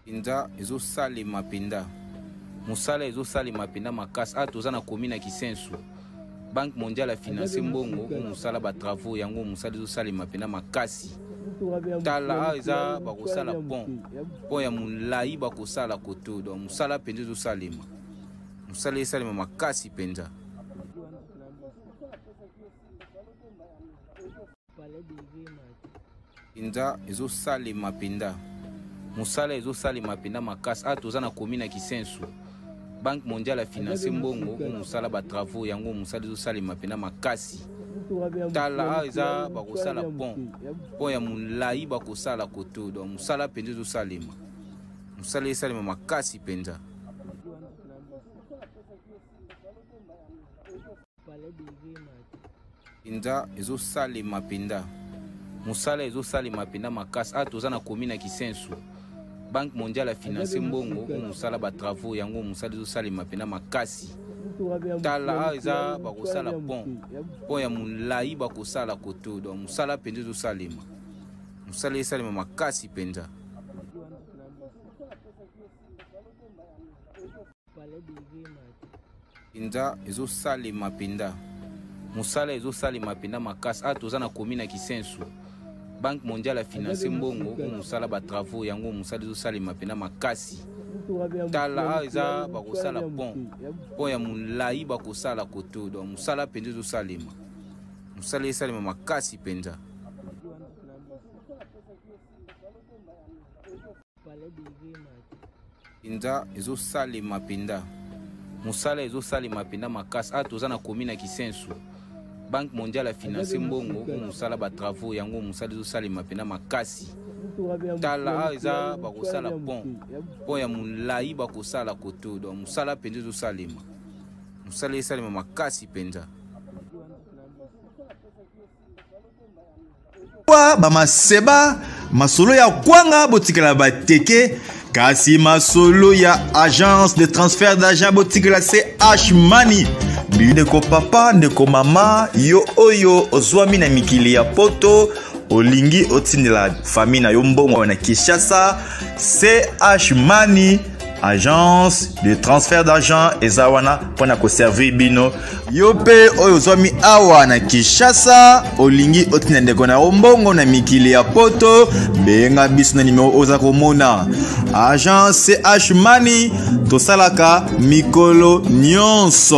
Pinda ezo salema penda. Musala ezo salema penda makasi. Toza na commune Kisensu. Banque mondiale a financé mbongo musala ba travaux yango musala ezo salema penda makasi. Tala eza bakosala pont. Pont ya mulai bakosala koto. Donc musala penda ezo salema. Musala ezo salema makasi penda. Pinda ezo salema penda. Musala ezo salema penda makasi. Toza na commune Kisensu. Banque mondiale a financé mbongo musala ba travaux yango musala ezo salema penda makasi. Tala eza bakosala pont. Pont ya mulai bakosala koto. Donc musala penda ezo salema. Musala ezo salema makasi penda. Pinda ezo salema penda. Musala ezo salema penda makasi. Toza na commune Kisensu. Banque mondiale a financé mbongo musala ba travaux yango musala ezo salema penda makasi. Tala eza bakosala pont. Pont ya mulai bakosala koto. Donc musala penda ezo salema. Musala ezo salema makasi penda. Pinda ezo salema penda. Musala ezo salema penda makasi. Toza na commune Kisensu. Banque mondiale a financé mbongo musala ba travaux yango musala ezo salema penda makasi. Tala eza bakosala pont. Pont ya mulai bakosala koto. Donc musala penda ezo salema. Musala ezo salema makasi penda. Pinda ezo salema penda. Musala ezo salema penda makasi. Toza na commune Kisensu. Banque mondiale a financé mbongo musala ba travaux yango musala ezo salema penda makasi. Tala eza bakosala pont. Pont ya mulai bakosala koto. Donc musala penda ezo salema. Musala ezo salema makasi penda. Bamaseba masolo ya kwanga botikela bateke kasi masolo ya agence de transfert d'argent botikela CH Money. Ndeko papa ndeko mama yo oyo ozwami na mikili ya poto olingi otindela famille na yo mbongo na Kinshasa. CH Money agence de transfert d'argent ezawana pona ko servir bino yo pe oyo ozwami awa na Kinshasa olingi otina ndeko na mbongo na mikili ya poto benga biso na numero oza komona agence CH Money tosalaka mikolo nyonso.